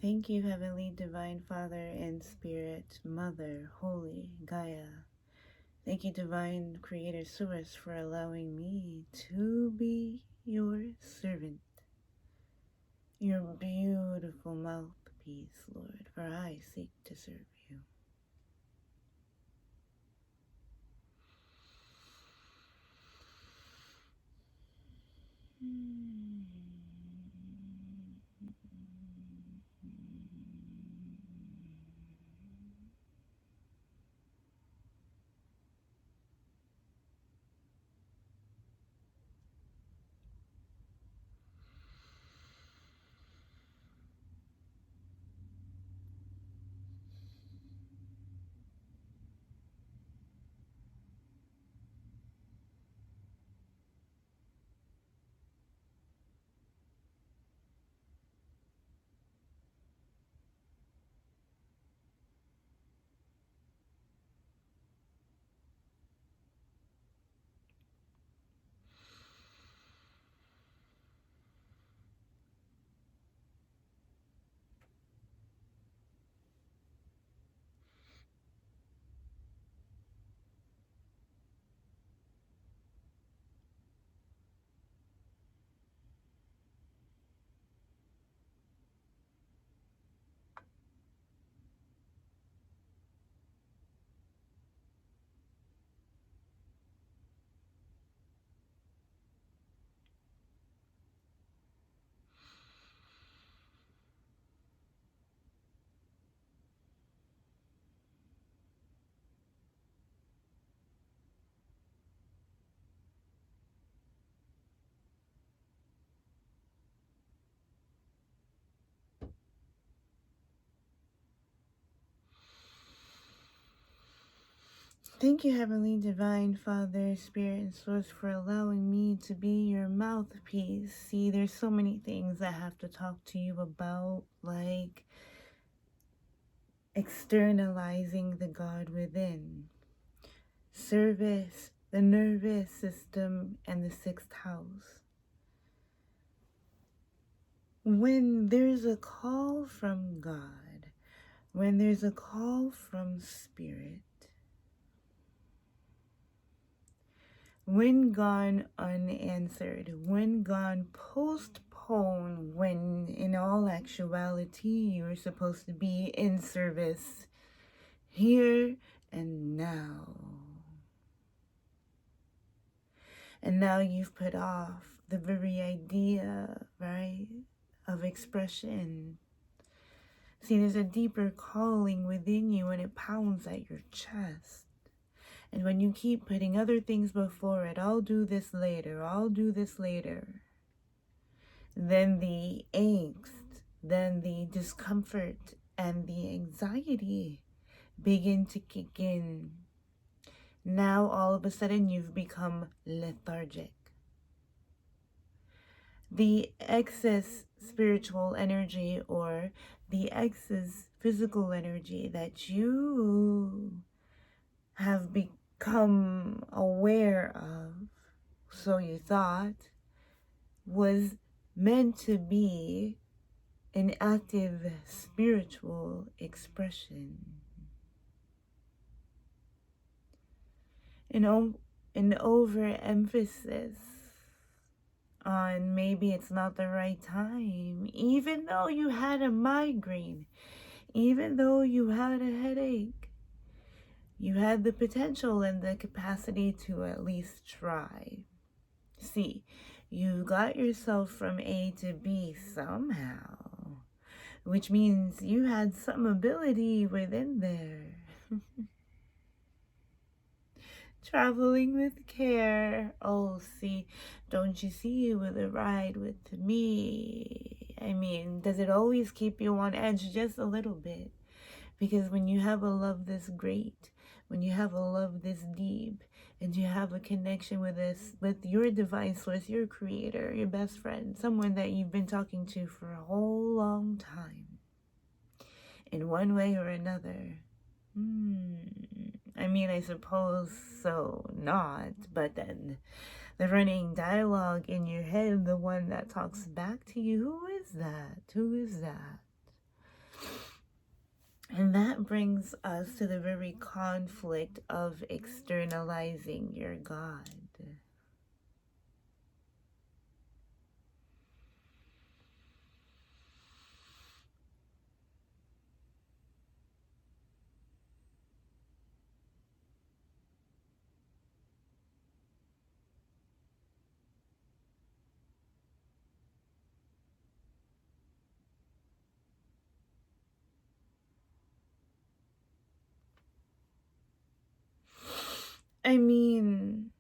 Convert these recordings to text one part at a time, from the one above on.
Thank you, Heavenly Divine Father and Spirit, Mother, Holy, Gaia. Thank you, Divine Creator Source, for allowing me to be your servant, your beautiful mouthpiece, Lord, for I seek to serve you. Thank you, Heavenly Divine Father, Spirit, and Source, for allowing me to be your mouthpiece. See, there's so many things I have to talk to you about, like externalizing the God within, service, the nervous system, and the sixth house. When there's a call from God, when there's a call from Spirit, when gone unanswered, when gone postponed, when in all actuality you're supposed to be in service here and now. And now you've put off the very idea, right, of expression. See, there's a deeper calling within you and it pounds at your chest. And when you keep putting other things before it, I'll do this later, I'll do this later, then the angst, then the discomfort and the anxiety begin to kick in. Now all of a sudden you've become lethargic. The excess spiritual energy or the excess physical energy that you have become aware of, so you thought, was meant to be an active spiritual expression. An overemphasis on maybe it's not the right time, even though you had a migraine, even though you had a headache, you had the potential and the capacity to at least try. See, you got yourself from A to B somehow, which means you had some ability within there. Traveling with care. Oh, see, don't you see with a ride with me? I mean, does it always keep you on edge just a little bit? Because when you have a love this great, when you have a love this deep, and you have a connection with your divine source, your creator, your best friend, someone that you've been talking to for a whole long time, in one way or another, I mean, I suppose so not, but then the running dialogue in your head, the one that talks back to you, who is that? Who is that? And that brings us to the very conflict of externalizing your God. I mean,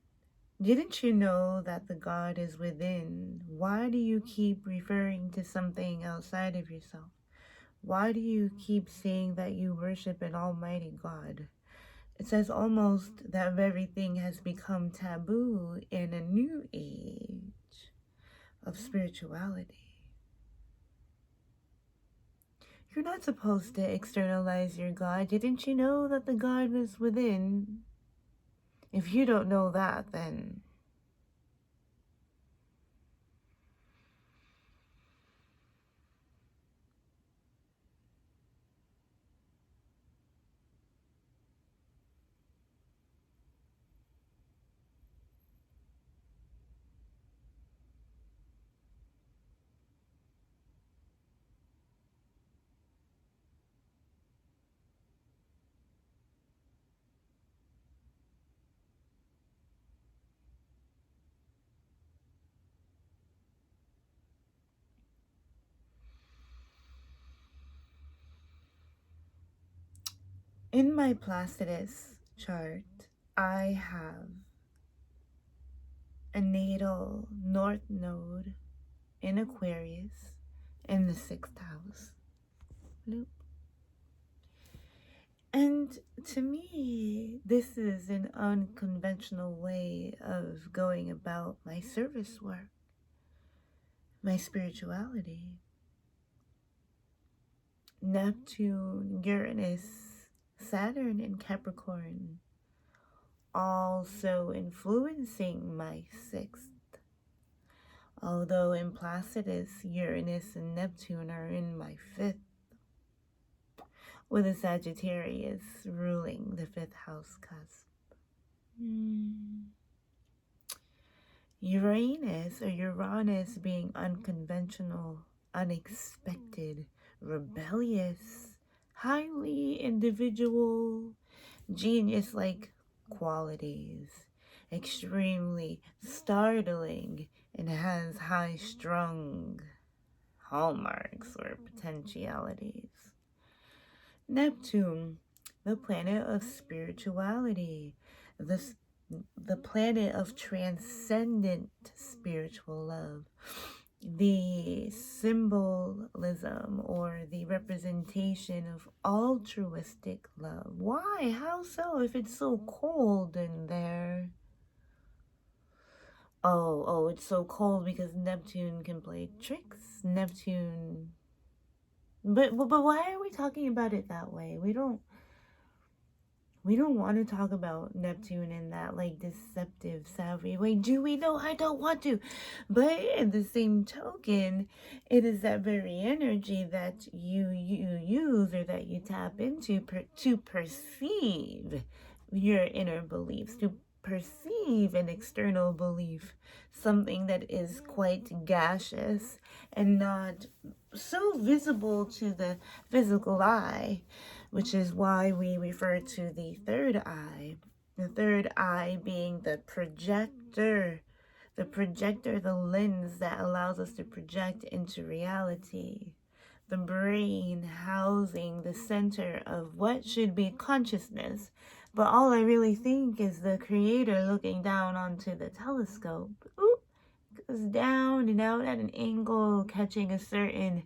didn't you know that the God is within? Why do you keep referring to something outside of yourself? Why do you keep saying that you worship an almighty God? It says almost that very thing has become taboo in a new age of spirituality. You're not supposed to externalize your God. Didn't you know that the God was within? If you don't know that, then in my Placidus chart, I have a natal north node in Aquarius in the 6th house. Bloop. And to me, this is an unconventional way of going about my service work, my spirituality. Neptune, Uranus, Saturn, and Capricorn also influencing my 6th. Although in Placidus, Uranus and Neptune are in my 5th, with a Sagittarius ruling the 5th house cusp. Uranus being unconventional, unexpected, rebellious, highly individual, genius-like qualities, extremely startling, and has high-strung hallmarks or potentialities. Neptune, the planet of spirituality, the planet of transcendent spiritual love, the symbolism or the representation of altruistic love. Why? How so? If it's so cold in there. Oh, it's so cold because Neptune can play tricks. Neptune. But why are we talking about it that way? We don't want to talk about Neptune in that like deceptive, savvy way. Do we? No, I don't want to. But in the same token, it is that very energy that you use or that you tap into to perceive your inner beliefs, to perceive an external belief, something that is quite gaseous and not so visible to the physical eye, which is why we refer to the third eye. The third eye being the projector, the lens that allows us to project into reality. The brain housing the center of what should be consciousness. But all I really think is the creator looking down onto the telescope. Oop, goes down and out at an angle, catching a certain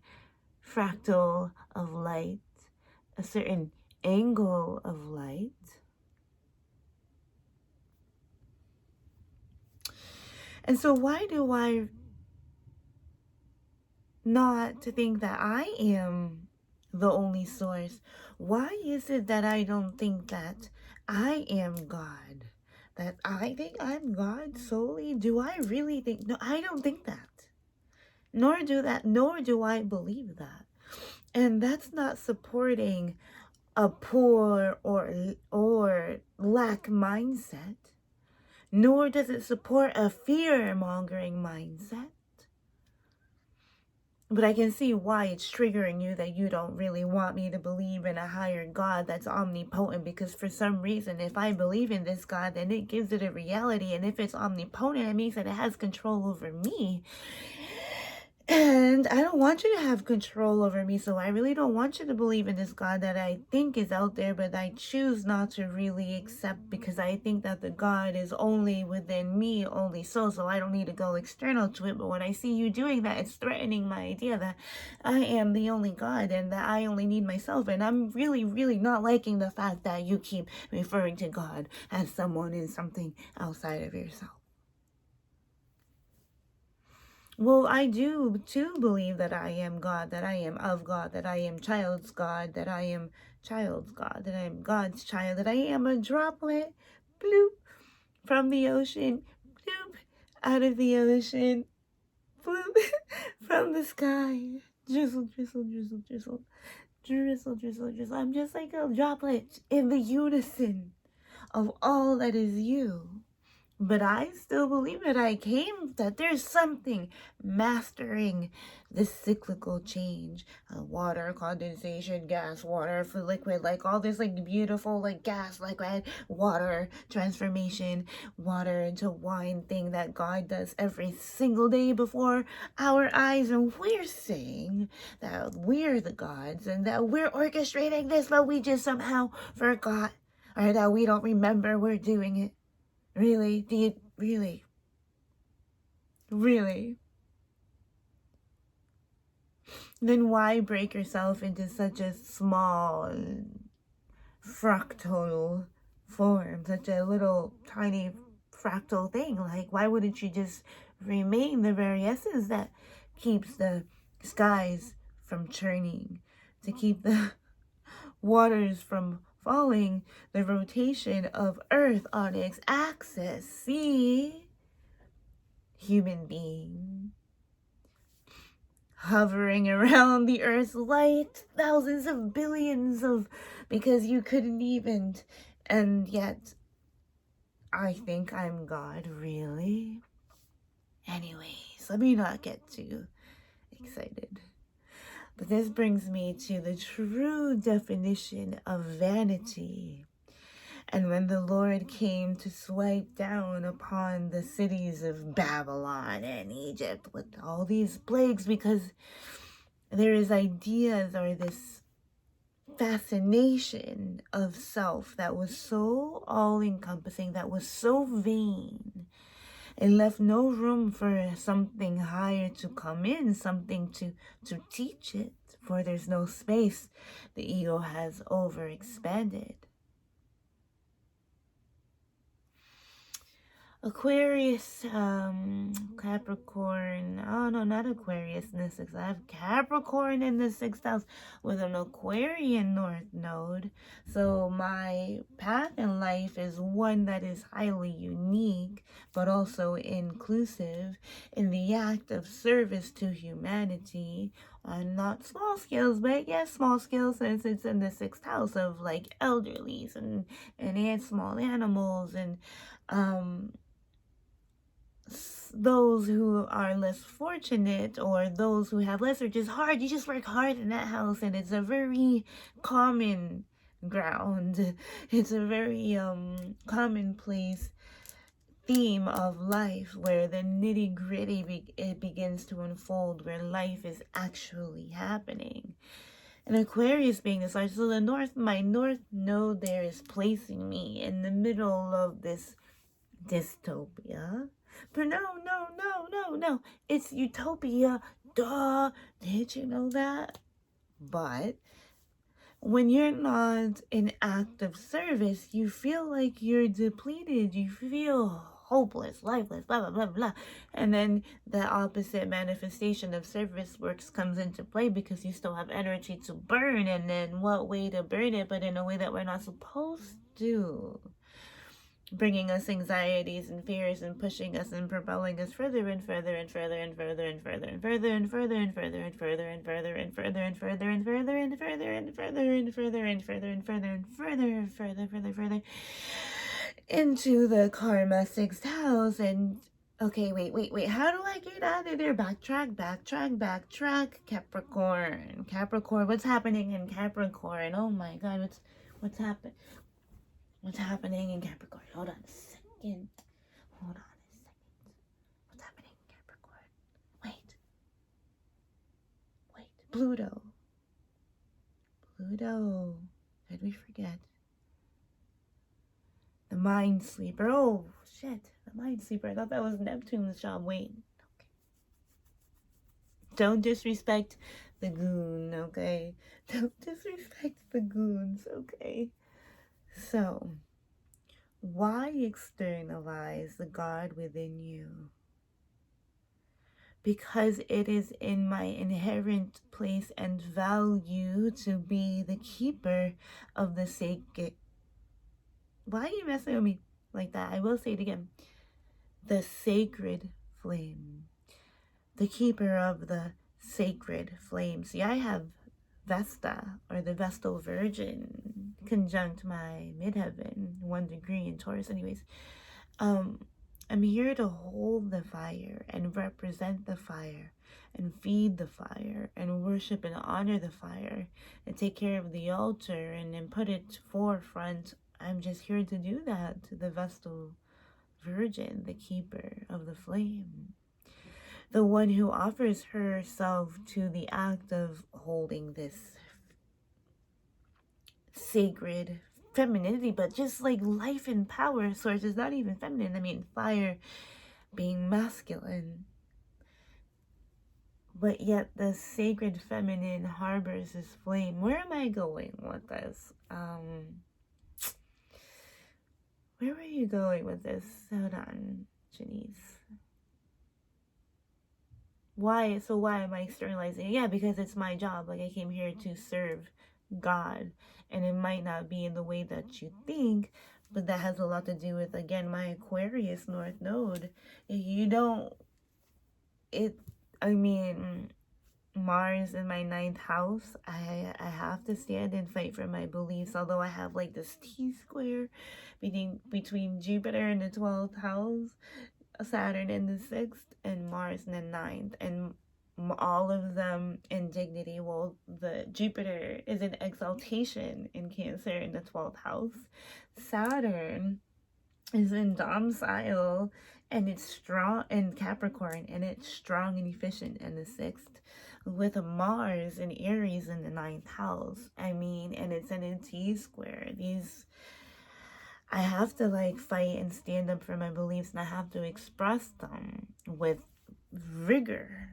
fractal of light, a certain angle of light. And so why do I not think that I am the only source? Why is it that I don't think that I am God? That I think I'm God solely? Do I really think? No, I don't think that. Nor do I believe that. And that's not supporting a poor or lack mindset, nor does it support a fear-mongering mindset. But I can see why it's triggering you that you don't really want me to believe in a higher God that's omnipotent, because for some reason, if I believe in this God, then it gives it a reality. And if it's omnipotent, it means that it has control over me. And I don't want you to have control over me, so I really don't want you to believe in this God that I think is out there, but I choose not to really accept, because I think that the God is only within me, only so I don't need to go external to it. But when I see you doing that, it's threatening my idea that I am the only God and that I only need myself. And I'm really, really not liking the fact that you keep referring to God as someone and something outside of yourself. Well, I do too believe that I am God, that I am of God, that I am child's God, that I am child's God, that I am God's child, that I am a droplet, bloop, from the ocean, bloop, out of the ocean, bloop, from the sky, drizzle, drizzle, drizzle, drizzle, drizzle, drizzle, drizzle. I'm just like a droplet in the unison of all that is you. But I still believe that there's something mastering this cyclical change. Water, condensation, gas, water, for liquid, like all this like beautiful like gas, liquid, water, transformation, water into wine thing that God does every single day before our eyes. And we're saying that we're the gods and that we're orchestrating this, but we just somehow forgot, or that we don't remember we're doing it. Really? Do you really? Really? Then why break yourself into such a small fractal form, such a little tiny fractal thing? Like, why wouldn't you just remain the very essence that keeps the skies from churning, to keep the waters from falling, the rotation of Earth on its axis? See? Human being hovering around the Earth's light, thousands of billions of, because you couldn't even, and yet I think I'm God, really? Anyways, let me not get too excited. But this brings me to the true definition of vanity. And when the Lord came to swipe down upon the cities of Babylon and Egypt with all these plagues, because there is ideas or this fascination of self that was so all-encompassing, that was so vain, it left no room for something higher to come in, something to teach it, for there's no space. The ego has overexpanded. Aquarius, Capricorn, oh no, not Aquarius in the 6th. I have Capricorn in the 6th house with an Aquarian North Node. So my path in life is one that is highly unique, but also inclusive in the act of service to humanity. On not small scales, but yes, small scales, since it's in the 6th house of like elderlies and small animals and those who are less fortunate, or those who have less, or just hard. You just work hard in that house, and it's a very common ground. It's a very commonplace theme of life, where the nitty-gritty it begins to unfold, where life is actually happening. And Aquarius being this large, so my north node there is placing me in the middle of this dystopia. But no, it's utopia. Duh. Did you know that? But when you're not in active service, you feel like you're depleted. You feel hopeless, lifeless, blah, blah, blah, blah. And then the opposite manifestation of service works comes into play, because you still have energy to burn. And then what way to burn it but in a way that we're not supposed to? bringing us anxieties and fears and pushing us and propelling us further and further and further and further and further and further and further and further and further and further and further and further and further and further and further and further and further and further and further and further into the karma sixth house. And okay, wait, how do I get out of there? Backtrack. Capricorn, what's happening in Capricorn? Oh my god, what's happening? What's happening in Capricorn? Hold on a second. What's happening in Capricorn? Wait. Pluto. Did we forget? The Mind Sleeper. Oh, shit. The Mind Sleeper. I thought that was Neptune's job. Wait. Okay. Don't disrespect the goon, okay? Don't disrespect the goons, okay? So, why externalize the God within you? Because it is in my inherent place and value to be the keeper of the sacred. Why are you messing with me like that? I will say it again. The sacred flame. The keeper of the sacred flame. See, I have Vesta, or the Vestal Virgin, conjunct my midheaven, 1 degree in Taurus. Anyways, I'm here to hold the fire and represent the fire and feed the fire and worship and honor the fire and take care of the altar and then put it forefront. I'm just here to do that to the Vestal Virgin, the keeper of the flame, the one who offers herself to the act of holding this sacred femininity, but just like life and power source is not even feminine. I mean, fire being masculine, but yet the sacred feminine harbors this flame. Where am I going with this? Where were you going with this? Hold on, Janice. Why am I externalizing? Yeah, because it's my job. Like, I came here to serve God, and it might not be in the way that you think, but that has a lot to do with, again, my Aquarius North Node. Mars in my 9th house, I have to stand and fight for my beliefs, although I have like this T-square between Jupiter in the 12th house, Saturn in the 6th, and Mars in the 9th, and all of them in dignity. Well, the Jupiter is in exaltation in Cancer in the 12th house. Saturn is in domicile, and it's strong in Capricorn, and it's strong and efficient in the 6th, with Mars and Aries in the 9th house. I mean, and it's in a T-square. I have to like fight and stand up for my beliefs, and I have to express them with rigor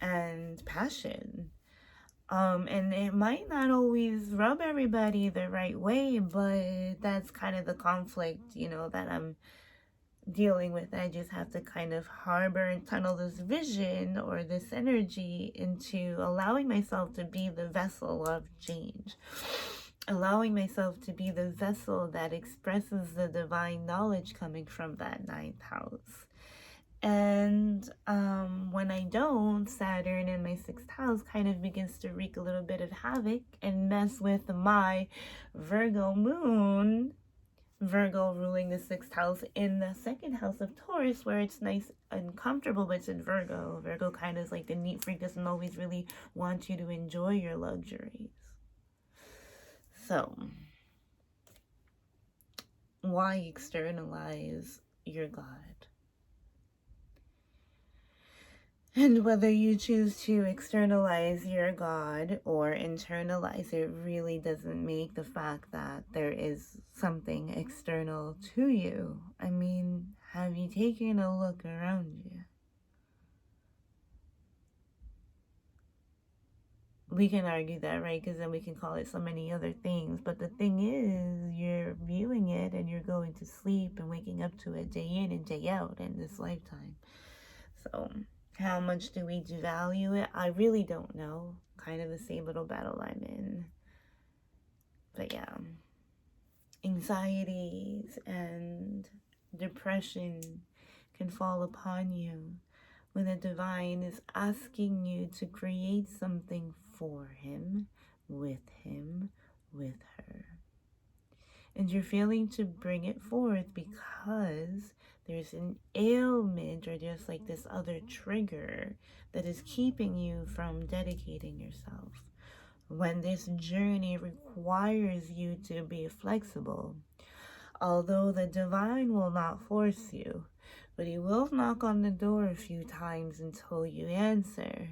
and passion. And it might not always rub everybody the right way, but that's kind of the conflict, that I'm dealing with. I just have to kind of harbor and tunnel this vision or this energy into allowing myself to be the vessel of change, allowing myself to be the vessel that expresses the divine knowledge coming from that 9th house. And when I don't, Saturn in my 6th house kind of begins to wreak a little bit of havoc and mess with my Virgo moon, Virgo ruling the 6th house in the 2nd house of Taurus, where it's nice and comfortable, but it's in Virgo. Virgo kind of is like the neat freak, doesn't always really want you to enjoy your luxuries. So, why externalize your God? And whether you choose to externalize your God or internalize it really doesn't make the fact that there is something external to you. I mean, have you taken a look around you? We can argue that, right? Because then we can call it so many other things. But the thing is, you're viewing it and you're going to sleep and waking up to it day in and day out in this lifetime. So how much do we devalue it? I really don't know. Kind of the same little battle I'm in. But yeah. anxieties and depression can fall upon you when the divine is asking you to create something for him, with her. And you're failing to bring it forth because there's an ailment or there's like this other trigger that is keeping you from dedicating yourself. When this journey requires you to be flexible, although the divine will not force you, but he will knock on the door a few times until you answer.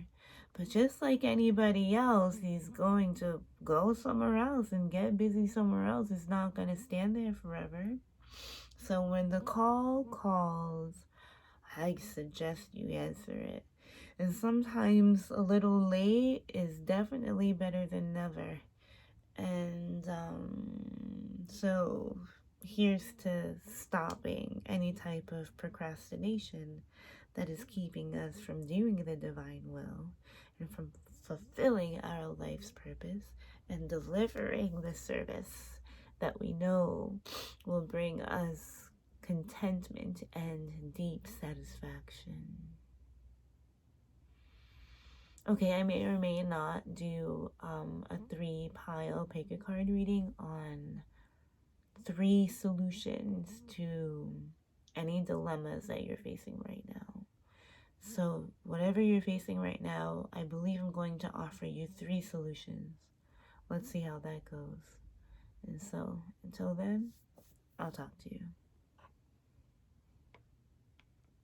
But just like anybody else, he's going to go somewhere else and get busy somewhere else. He's not going to stand there forever. So when the call calls, I suggest you answer it. And sometimes a little late is definitely better than never. And so here's to stopping any type of procrastination that is keeping us from doing the divine will and from fulfilling our life's purpose and delivering the service that we know will bring us contentment and deep satisfaction. Okay, I may or may not do a 3-pile pick a card reading on 3 solutions to any dilemmas that you're facing right now. So whatever you're facing right now, I believe I'm going to offer you 3 solutions. Let's see how that goes. And so until then, I'll talk to you.